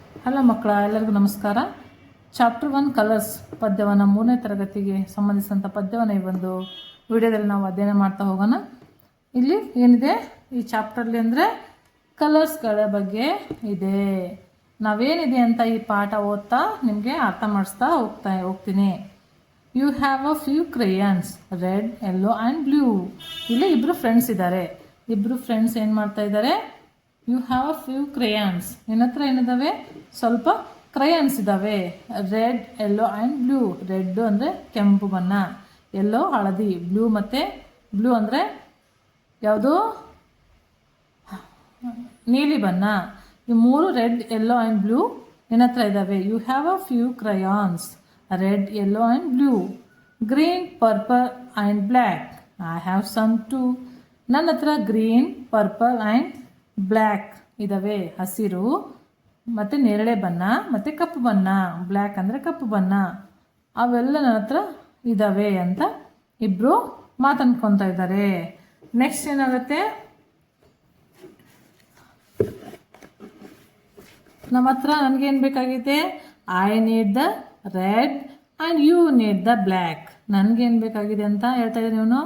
Hello ಮಕ್ಕಳ, ಎಲ್ಲರಿಗೂ ನಮಸ್ಕಾರ. ಚಾಪ್ಟರ್ 1 ಕಲರ್ಸ್ ಪದ್ಯವನ್ನು 3ನೇ ತರಗತಿಗೆ ಸಂಬಂಧಿಸಿದಂಥ ಪದ್ಯವನ್ನು ಈ ಒಂದು ವಿಡಿಯೋದಲ್ಲಿ ನಾವು ಅಧ್ಯಯನ ಮಾಡ್ತಾ ಹೋಗೋಣ. ಇಲ್ಲಿ ಏನಿದೆ ಈ ಚಾಪ್ಟರ್ಲಿ ಅಂದರೆ ಕಲರ್ಸ್ಗಳ ಬಗ್ಗೆ ಇದೆ. ನಾವೇನಿದೆ ಅಂತ ಈ ಪಾಠ ಓದ್ತಾ ನಿಮಗೆ ಅರ್ಥ ಮಾಡಿಸ್ತಾ ಹೋಗ್ತೀನಿ. You have a few crayons, red, yellow and blue. ಇಲ್ಲಿ ಇಬ್ಬರು ಫ್ರೆಂಡ್ಸ್ ಇದ್ದಾರೆ. ಇಬ್ಬರು ಫ್ರೆಂಡ್ಸ್ ಏನು ಮಾಡ್ತಾ ಇದ್ದಾರೆ? You have a few crayons. ನಿನ್ನ ಹತ್ರ ಏನಿದ್ದಾವೆ? ಸ್ವಲ್ಪ ಕ್ರೇಯಾನ್ಸ್ ಇದ್ದಾವೆ. Red, yellow and blue. Red ಅಂದರೆ ಕೆಂಪು ಬಣ್ಣ, ಯೆಲ್ಲೋ ಹಳದಿ, ಬ್ಲೂ ಅಂದರೆ ಯಾವುದು? ನೀಲಿ ಬಣ್ಣ. ಈ ಮೂರು ರೆಡ್, ಯೆಲ್ಲೋ ಆ್ಯಂಡ್ ಬ್ಲೂ ನಿನ್ನ ಹತ್ರ ಇದ್ದಾವೆ. You have a few crayons, red, yellow and blue. Green, purple and black. I have some too. ನನ್ನ ಹತ್ರ ಗ್ರೀನ್, ಪರ್ಪಲ್ ಆ್ಯಂಡ್ ಬ್ಲ್ಯಾಕ್ ಇದ್ದಾವೆ. ಹಸಿರು ಮತ್ತು ನೇರಳೆ ಬಣ್ಣ ಮತ್ತು ಕಪ್ಪು ಬಣ್ಣ. ಬ್ಲ್ಯಾಕ್ ಅಂದರೆ ಕಪ್ಪು ಬಣ್ಣ. ಅವೆಲ್ಲ ನನ್ನ ಹತ್ರ ಇದ್ದಾವೆ ಅಂತ ಇಬ್ಬರು ಮಾತನ್ಕೊತಾ ಇದ್ದಾರೆ. ನೆಕ್ಸ್ಟ್ ಏನಾಗುತ್ತೆ? ನಮ್ಮ ಹತ್ರ ನನಗೇನು ಬೇಕಾಗಿದೆ? I need the red and you need the black. ನನಗೇನು ಬೇಕಾಗಿದೆ ಅಂತ ಹೇಳ್ತಾ ಇದ್ದೀನಿ. ಇವನು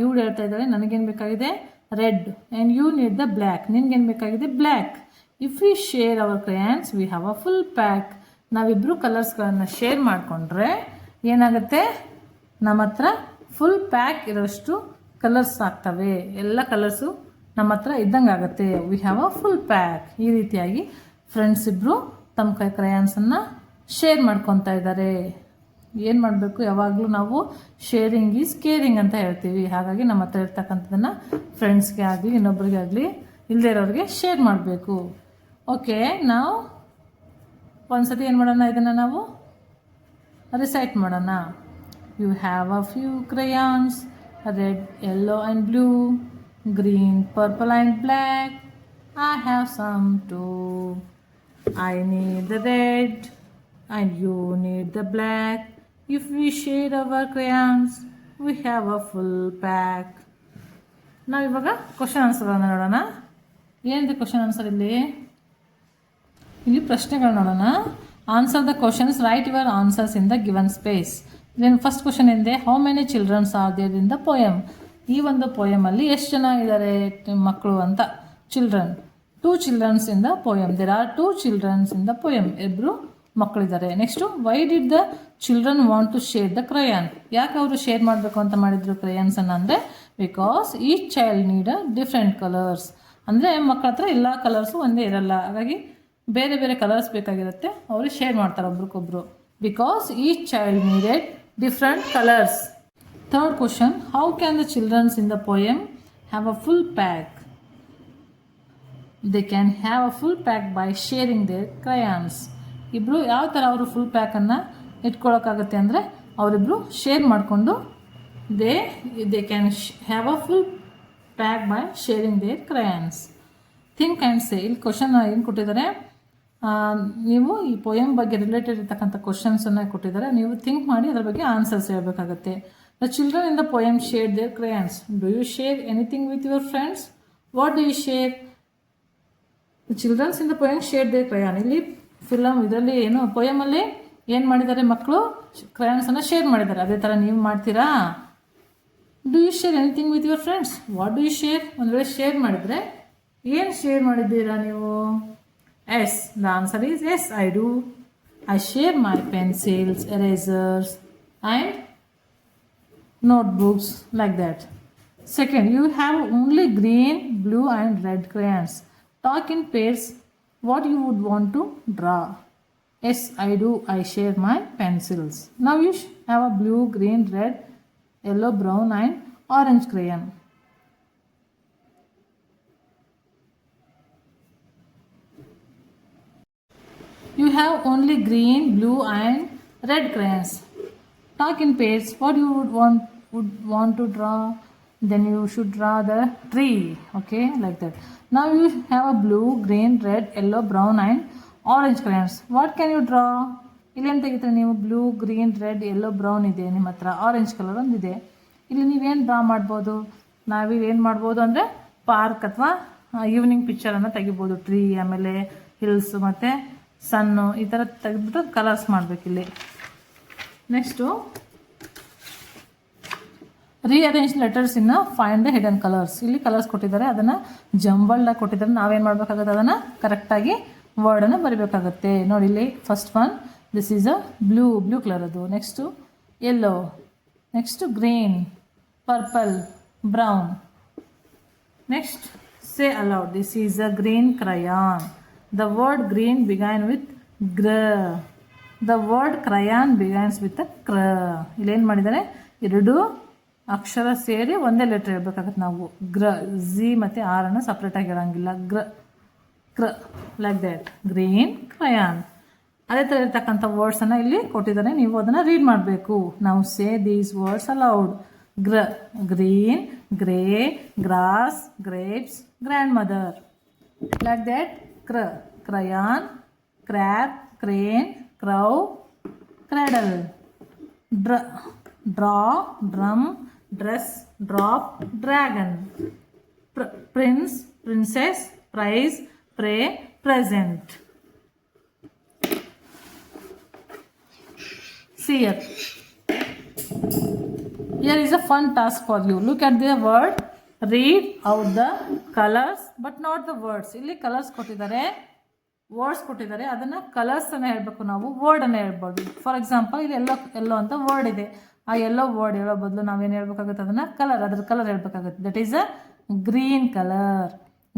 ಇವಳು ಹೇಳ್ತಾ ಇದ್ದಾಳೆ ನನಗೇನು ಬೇಕಾಗಿದೆ? Red and you need the black. ನಿನ್ಗೇನು ಬೇಕಾಗಿದೆ? Black. If we share our crayons we have a full pack. ನಾವಿಬ್ಬರು ಕಲರ್ಸ್ಗಳನ್ನು ಶೇರ್ ಮಾಡಿಕೊಂಡ್ರೆ ಏನಾಗುತ್ತೆ? ನಮ್ಮ ಹತ್ರ ಫುಲ್ ಪ್ಯಾಕ್ ಇರೋಷ್ಟು ಕಲರ್ಸ್ ಆಗ್ತವೆ. ಎಲ್ಲ ಕಲರ್ಸು ನಮ್ಮ ಹತ್ರ ಇದ್ದಂಗೆ ಆಗುತ್ತೆ. V have a full pack. ಈ ರೀತಿಯಾಗಿ ಫ್ರೆಂಡ್ಸ್ ಇಬ್ಬರು ತಮ್ಮ ಕ್ರಯಾನ್ಸನ್ನು ಶೇರ್ ಮಾಡ್ಕೊತಾ ಇದ್ದಾರೆ. ಏನು ಮಾಡಬೇಕು? ಯಾವಾಗಲೂ ನಾವು ಶೇರಿಂಗ್ ಈಸ್ ಕೇರಿಂಗ್ ಅಂತ ಹೇಳ್ತೀವಿ. ಹಾಗಾಗಿ ನಮ್ಮ ಹತ್ರ ಇರ್ತಕ್ಕಂಥದ್ದನ್ನು ಫ್ರೆಂಡ್ಸ್ಗೆ ಆಗಲಿ ಇನ್ನೊಬ್ರಿಗೆ ಆಗಲಿ ಇಲ್ಲದೇ ಇರೋರಿಗೆ ಶೇರ್ ಮಾಡಬೇಕು. ಓಕೆ, ನಾವು ಒಂದ್ಸತಿ ಏನು ಮಾಡೋಣ? ಇದನ್ನು ನಾವು ರಿಸೈಟ್ ಮಾಡೋಣ. You have a few crayons, red, yellow and blue. Green, purple and black. I have some too. I need the red and you need the black. If we share our crayons, we have a full pack. ನಾವು ಇವಾಗ question ಆನ್ಸರನ್ನು ನೋಡೋಣ. ಏನಿದೆ question answer? ಇಲ್ಲಿ ಪ್ರಶ್ನೆಗಳು ನೋಡೋಣ. Answer the questions, write your answers in the given space. ಇದೇನು first question ಏನಿದೆ? How many childrens are there in the poem. ಈ ಒಂದು ಪೋಯಮಲ್ಲಿ ಎಷ್ಟು ಜನ ಇದ್ದಾರೆ ಮಕ್ಕಳು ಅಂತ? Children. 2 childrens in the poem. There are 2 childrens in the poem. ಇಬ್ಬರು ಮಕ್ಕಳಿದ್ದಾರೆ. Next, why did the children want to share the crayon. ಯಾಕೆ ಅವರು ಶೇರ್ ಮಾಡಬೇಕು ಅಂತ ಮಾಡಿದ್ರು ಕ್ರಯಾನ್ಸನ್ನು ಅಂದರೆ because each child need a different colours. ಅಂದರೆ ಮಕ್ಕಳ ಹತ್ರ ಎಲ್ಲ ಕಲರ್ಸು ಒಂದೇ ಇರಲ್ಲ. ಹಾಗಾಗಿ ಬೇರೆ ಬೇರೆ ಕಲರ್ಸ್ ಬೇಕಾಗಿರುತ್ತೆ. ಅವರು ಶೇರ್ ಮಾಡ್ತಾರೆ ಒಬ್ರಿಗೊಬ್ರು. Because each child needed different colours. Third question, how can the childrens in the poem have a full pack? They can have a full pack by sharing their crayons. ಇಬ್ಬರು ಯಾವ ಥರ ಅವರು full ಪ್ಯಾಕನ್ನು ಇಟ್ಕೊಳ್ಳೋಕ್ಕಾಗುತ್ತೆ ಅಂದರೆ ಅವರಿಬ್ಬರು share ಮಾಡಿಕೊಂಡು they can have a full pack by sharing their crayons. Think and say. ಇಲ್ಲಿ question ಏನು ಕೊಟ್ಟಿದ್ದಾರೆ? ನೀವು ಈ ಪೋಯಮ್ ಬಗ್ಗೆ ರಿಲೇಟೆಡ್ ಇರ್ತಕ್ಕಂಥ ಕ್ವಶನ್ಸನ್ನು ಕೊಟ್ಟಿದ್ದಾರೆ. ನೀವು ಥಿಂಕ್ ಮಾಡಿ ಅದರ ಬಗ್ಗೆ ಆನ್ಸರ್ಸ್ ಹೇಳಬೇಕಾಗತ್ತೆ. The children in the poem share their crayons. Do you share anything with your friends? What do you share? The childrens in the poem share their crayon. ಇಲ್ಲಿ ಇದರಲ್ಲಿ ಏನು ಪೋಯಮಲ್ಲಿ ಏನು ಮಾಡಿದ್ದಾರೆ? ಮಕ್ಕಳು ಕ್ರಯಾನ್ಸನ್ನು ಶೇರ್ ಮಾಡಿದ್ದಾರೆ. ಅದೇ ಥರ ನೀವು ಮಾಡ್ತೀರಾ? Do you share anything with your friends? What do you share? ಒಂದು ವೇಳೆ ಶೇರ್ ಮಾಡಿದರೆ ಏನು ಶೇರ್ ಮಾಡಿದ್ದೀರಾ ನೀವು? Yes. The answer is yes, I do. I share my pencils, erasers and notebooks, like that. Second, you have only green, blue and red crayons. Talk in pairs what you would want to draw. Yes, I do. I share my pencils. Now you have a blue, green, red, yellow, brown and orange crayon. You have only green, blue and red crayons. Talk in pairs what you would want to draw. Then you should draw the tree. Okay, like that. Now you have a blue, green, red, yellow, brown and orange crayons. What can you draw? ಇಲ್ಲೇನು ತೆಗಿತಾರೆ ನೀವು? Blue, green, red, yellow, brown ಇದೆ ನಿಮ್ಮ ಹತ್ರ. Orange colour ಒಂದಿದೆ. ಇಲ್ಲಿ ನೀವೇನು draw ಮಾಡ್ಬೋದು? ನಾವೇನು ಮಾಡ್ಬೋದು ಅಂದರೆ ಪಾರ್ಕ್ ಅಥವಾ ಈವ್ನಿಂಗ್ ಪಿಕ್ಚರನ್ನು ತೆಗಿಬೋದು. ಟ್ರೀ, ಆಮೇಲೆ ಹಿಲ್ಸ್ ಮತ್ತು ಸನ್ನು ಈ ಥರ ತೆಗೆದ್ಬಿಟ್ಟು ಕಲರ್ಸ್ ಮಾಡಬೇಕಿಲ್ಲಿ. ನೆಕ್ಸ್ಟು ರೀಅರೇಂಜ್ ಲೆಟರ್ಸ್ ಇನ್ನು ಫೈಂಡ್ ದ ಹಿಡನ್ ಕಲರ್ಸ್. ಇಲ್ಲಿ ಕಲರ್ಸ್ ಕೊಟ್ಟಿದ್ದಾರೆ, ಅದನ್ನು ಜಂಬಲ್ಡಾಗಿ ಕೊಟ್ಟಿದ್ದಾರೆ. ನಾವೇನು ಮಾಡಬೇಕಾಗುತ್ತೆ, ಅದನ್ನು ಕರೆಕ್ಟಾಗಿ ವರ್ಡನ್ನು ಬರಿಬೇಕಾಗುತ್ತೆ. ನೋಡಿ ಇಲ್ಲಿ first one, this is a blue colour ಅದು. Next yellow, next green, purple, brown. Next say aloud, this is a green crayon. The word green began with gr. The word crayon begins with a cr. ಇಲ್ಲೇನು ಮಾಡಿದ್ದಾರೆ, ಎರಡು ಅಕ್ಷರ ಸೇರಿ ಒಂದೇ letter ಹೇಳ್ಬೇಕಾಗತ್ತೆ ನಾವು. ಗ್ರ, ಝಿ ಮತ್ತು R ಅನ್ನು ಸಪ್ರೇಟಾಗಿ ಹೇಳೋಂಗಿಲ್ಲ. ಕ್ರ ಲೈಕ್ ದ್ಯಾಟ್, ಗ್ರೀನ್ ಕ್ರಯಾನ್. ಅದೇ ಥರ ಇರ್ತಕ್ಕಂಥ ವರ್ಡ್ಸನ್ನು ಇಲ್ಲಿ ಕೊಟ್ಟಿದ್ದಾರೆ, ನೀವು ಅದನ್ನು ರೀಡ್ ಮಾಡಬೇಕು. ನಾವು say these words aloud. Green, grey, grass, grapes, grandmother. Like that, crayon, crab, crane, crow, cradle. Draw, drum, dress, drop, dragon. Prince, princess, prize, prey, present. See here. Here is a fun task for you. Look at the word. Read out the colours but not the words. ಇಲ್ಲಿ colours ಕೊಟ್ಟಿದ್ದಾರೆ, words ಕೊಟ್ಟಿದ್ದಾರೆ, ಅದನ್ನು ಕಲರ್ಸನ್ನು ಹೇಳಬೇಕು ನಾವು, ವರ್ಡನ್ನು ಹೇಳ್ಬೋದು. For example ಇಲ್ಲಿ ಎಲ್ಲೋ ಅಂತ word ಇದೆ, ಆ ಎಲ್ಲೋ ವರ್ಡ್ ಹೇಳೋ ಬದಲು ನಾವೇನು ಹೇಳ್ಬೇಕಾಗುತ್ತೆ, ಅದನ್ನು ಕಲರ್, ಅದ್ರ ಕಲರ್ ಹೇಳ್ಬೇಕಾಗುತ್ತೆ. That is a green colour.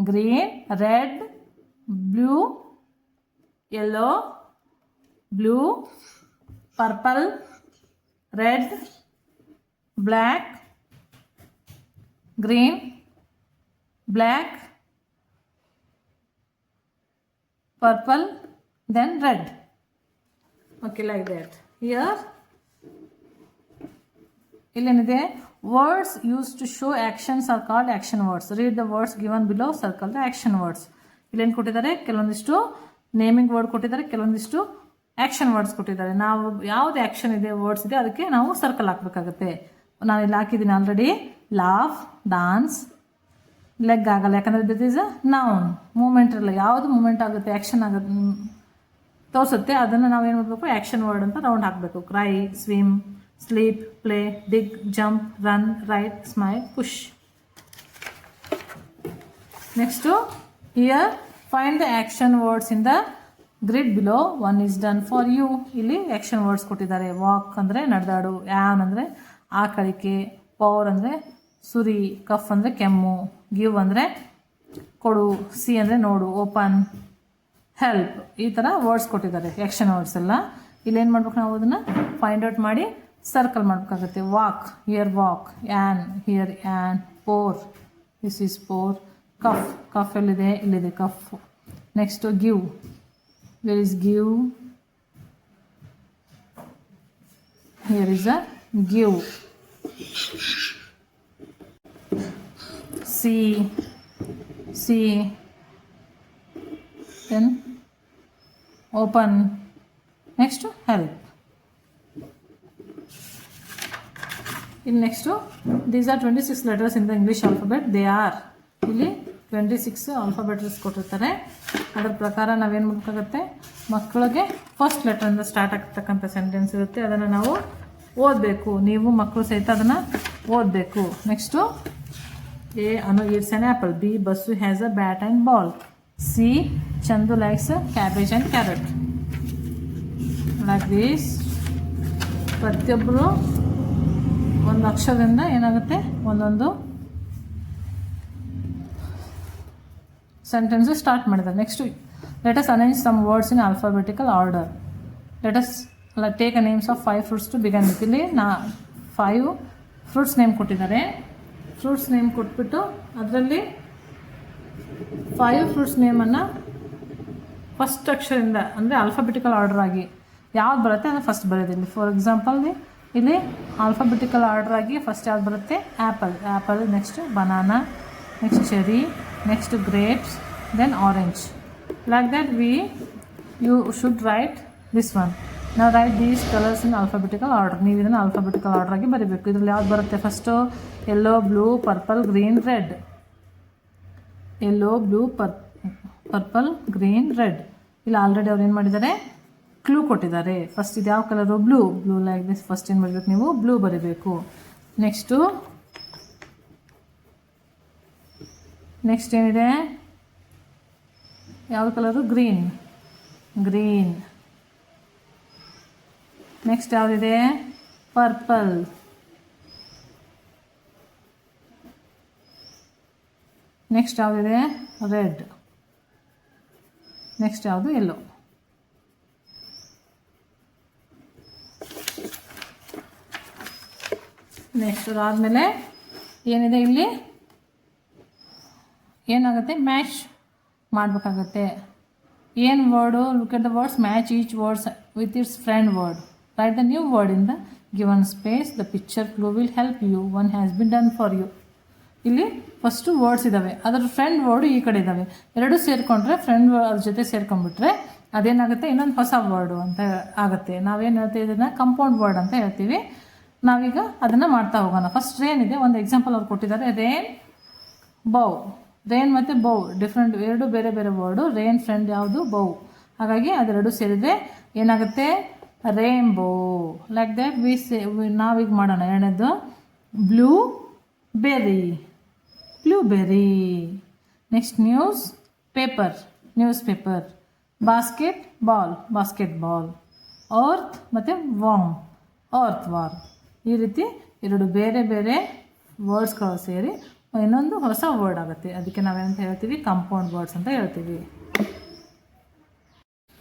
Green, red, blue, yellow, blue, purple, red, black, green, black, purple, then red. Okay, like that. Here illeniде, words used to show actions are called action words. Read the words given below, circle the action words. ಇಲ್ಲೇನು ಕೊಟ್ಟಿದ್ದಾರೆ, ಕೆಲವೊಂದಿಷ್ಟು naming word ಕೊಟ್ಟಿದ್ದಾರೆ, ಕೆಲವೊಂದಿಷ್ಟು action words ಕೊಟ್ಟಿದ್ದಾರೆ. ನಾವು ಯಾವುದು action ಇದೆ, words ಇದೆ, ಅದಕ್ಕೆ ನಾವು ಸರ್ಕಲ್ ಹಾಕಬೇಕಾಗುತ್ತೆ. ನಾನು ಇಲ್ಲಿ ಹಾಕಿದ್ದೀನಿ ಆಲ್ರೆಡಿ. ಲಾಫ್, ಡಾನ್ಸ್, ಲೆಗ್ ಆಗಲ್ಲ, ಯಾಕಂದರೆ this is a noun. Movement ಇರಲ್ಲ, ಯಾವುದು ಮೂಮೆಂಟ್ ಆಗುತ್ತೆ, ಆ್ಯಕ್ಷನ್ ಆಗುತ್ತೆ ತೋರಿಸುತ್ತೆ, ಅದನ್ನು ನಾವೇನು ಮಾಡಬೇಕು, ಆ್ಯಕ್ಷನ್ ವರ್ಡ್ ಅಂತ ರೌಂಡ್ ಹಾಕಬೇಕು. Cry, swim, sleep, play, dig, jump, run, write, smile, push. Next here find the action words in the grid below. One is done for you. ಇಲ್ಲಿ ಆ್ಯಕ್ಷನ್ ವರ್ಡ್ಸ್ ಕೊಟ್ಟಿದ್ದಾರೆ. Walk ಅಂದರೆ ನಡೆದಾಡು, an ಅಂದರೆ ಆಕಳಿಕೆ, power ಅಂದರೆ ಸುರಿ, cough ಅಂದರೆ ಕೆಮ್ಮು, give ಅಂದರೆ ಕೊಡು, ಸಿ ಅಂದರೆ ನೋಡು, ಓಪನ್, ಹೆಲ್ಪ್. ಈ ಥರ ವರ್ಡ್ಸ್ ಕೊಟ್ಟಿದ್ದಾರೆ, ಆ್ಯಕ್ಷನ್ ವರ್ಡ್ಸ್ ಎಲ್ಲ. ಇಲ್ಲೇನು ಮಾಡ್ಬೇಕು, ನಾವು ಅದನ್ನು ಫೈಂಡ್ ಔಟ್ ಮಾಡಿ ಸರ್ಕಲ್ ಮಾಡಬೇಕಾಗುತ್ತೆ. Walk, here walk, ant, here ant, pour, this is pour, cuff, cuff ಎಲ್ಲಿದೆ, ಇಲ್ಲಿದೆ cuff. Next give, where is give, here is a give. see, then open. Next, help. In next, these are 26 letters in the English alphabet. They are ಇಲ್ಲಿ 26 alphabets ಕೊಟ್ಟಿರ್ತಾರೆ. ಅದರ ಪ್ರಕಾರ ನಾವೇನು ಮಾಡಬೇಕಾಗುತ್ತೆ, ಮಕ್ಕಳಿಗೆ first ಲೆಟರಿಂದ start ಆಗ್ತಕ್ಕಂಥ ಸೆಂಟೆನ್ಸ್ ಇರುತ್ತೆ, ಅದನ್ನು ನಾವು ಓದಬೇಕು. ನೀವು ಮಕ್ಕಳು ಸಹಿತ ಅದನ್ನು ಓದಬೇಕು. Next A, Anu eats an apple. B, Basu has a bat and ball. C, Chandu likes a cabbage and carrot. Like this. ಪ್ರತಿಯೊಬ್ಬರು ಒಂದು ಅಕ್ಷರದಿಂದ ಏನಾಗುತ್ತೆ, ಒಂದೊಂದು ಸೆಂಟೆನ್ಸ್ ಸ್ಟಾರ್ಟ್ ಮಾಡಿದ್ದಾರೆ. Next, let us arrange some words in alphabetical order. Let us take a names of 5 fruits to begin with. ಇಲ್ಲಿ 5 fruits name ಕೊಟ್ಟಿದ್ದಾರೆ. Fruits name ಕೊಟ್ಬಿಟ್ಟು ಅದರಲ್ಲಿ 5 ಫ್ರೂಟ್ಸ್ ನೇಮನ್ನು ಫಸ್ಟ್ ಅಕ್ಷರದಿಂದ, ಅಂದರೆ ಆಲ್ಫಾಬೆಟಿಕಲ್ ಆರ್ಡರ್ ಆಗಿ ಯಾವ್ದು ಬರುತ್ತೆ ಅದು ಫಸ್ಟ್ ಬರೋದಿಲ್ಲ. ಫಾರ್ ಎಕ್ಸಾಂಪಲ್ ಇಲ್ಲಿ ಆಲ್ಫಾಬೆಟಿಕಲ್ ಆರ್ಡರ್ ಆಗಿ ಫಸ್ಟ್ ಯಾವ್ದು ಬರುತ್ತೆ, apple, next banana, next cherry, next grapes, then orange. Like that you should write this one. ನಾವು write these colours in alphabetical order. ನೀವು ಇದನ್ನು ಆಲ್ಫಾಬೆಟಿಕಲ್ ಆರ್ಡರ್ ಆಗಿ ಬರೀಬೇಕು. ಇದರಲ್ಲಿ ಯಾವ್ದು ಬರುತ್ತೆ, first yellow, blue, purple, green, red. Yellow, blue, purple, green, red. ಇಲ್ಲ already ಅವ್ರು ಏನು ಮಾಡಿದ್ದಾರೆ, ಕ್ಲೂ ಕೊಟ್ಟಿದ್ದಾರೆ. ಫಸ್ಟ್ ಇದು ಯಾವ colour, blue. Blue like this. First ಏನು ಬರಬೇಕು ನೀವು, ಬ್ಲೂ ಬರೀಬೇಕು. ನೆಕ್ಸ್ಟ್ ಏನಿದೆ, ಯಾವ ಕಲರು, ಗ್ರೀನ್. ಗ್ರೀನ್. ನೆಕ್ಸ್ಟ್ ಯಾವುದಿದೆ, ಪರ್ಪಲ್. ನೆಕ್ಸ್ಟ್ ಯಾವುದಿದೆ, ರೆಡ್. ನೆಕ್ಸ್ಟ್ ಯಾವುದು, ಯೆಲ್ಲೋ. ನೆಕ್ಸ್ಟ್ ಅದಾದಮೇಲೆ ಏನಿದೆ ಇಲ್ಲಿ, ಏನಾಗುತ್ತೆ, ಮ್ಯಾಚ್ ಮಾಡಬೇಕಾಗತ್ತೆ. ಏನು word, look at the words, match each words with its friend word. Write the new word in the given space. The picture clue will help you. One has been done for you. ಇಲ್ಲಿ first words ಇದ್ದಾವೆ, ಅದರ friend word ಈ ಕಡೆ ಇದ್ದಾವೆ. ಎರಡು ಸೇರಿಕೊಂಡ್ರೆ, friend ಅದ್ರ ಜೊತೆ ಸೇರ್ಕೊಂಡ್ಬಿಟ್ರೆ ಅದೇನಾಗುತ್ತೆ, ಇನ್ನೊಂದು ಹೊಸ ವರ್ಡು ಅಂತ ಆಗುತ್ತೆ. ನಾವೇನು ಹೇಳ್ತೀವಿ, ಇದನ್ನು ಕಂಪೌಂಡ್ ವರ್ಡ್ ಅಂತ ಹೇಳ್ತೀವಿ. ನಾವೀಗ ಅದನ್ನು ಮಾಡ್ತಾ ಹೋಗೋಣ. ಫಸ್ಟ್ ರೇನ್ ಇದೆ, ಒಂದು ಎಕ್ಸಾಂಪಲ್ ಅವ್ರು ಕೊಟ್ಟಿದ್ದಾರೆ. ರೇನ್, ಬೌ. ರೇನ್ ಮತ್ತು ಬೌ ಡಿಫ್ರೆಂಟ್, ಎರಡು ಬೇರೆ ಬೇರೆ ವರ್ಡು. ರೇನ್ ಫ್ರೆಂಡ್ ಯಾವುದು, ಬೌ. ಹಾಗಾಗಿ ಅದೆರಡು ಸೇರಿದರೆ ಏನಾಗುತ್ತೆ, ರೇನ್ಬೋ. ಲೈಕ್ ದ್ಯಾಟ್ ನಾವೀಗ ಮಾಡೋಣ. ಎರಡನೇದು blue berry, blueberry. Next news paper, news paper. Basket ball, basket ball. Earth ಮತ್ತು ವಾರ್ಮ್, ಅರ್ತ್ ವಾರ್ಮ್. ಈ ರೀತಿ ಎರಡು ಬೇರೆ ಬೇರೆ ವರ್ಡ್ಸ್ಗಳು ಸೇರಿ ಇನ್ನೊಂದು ಹೊಸ ವರ್ಡ್ ಆಗುತ್ತೆ. ಅದಕ್ಕೆ ನಾವೇನಂತ ಹೇಳ್ತೀವಿ, ಕಾಂಪೌಂಡ್ ವರ್ಡ್ಸ್ ಅಂತ ಹೇಳ್ತೀವಿ.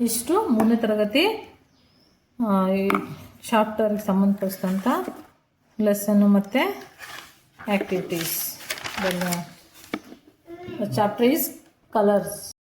ಇಷ್ಟು 3ನೇ ತರಗತಿ ಈ ಚಾಪ್ಟರ್ಗೆ ಸಂಬಂಧಪಡಿಸಿದಂಥ ಲೆಸನ್ನು ಮತ್ತು activities. The chapter is colors.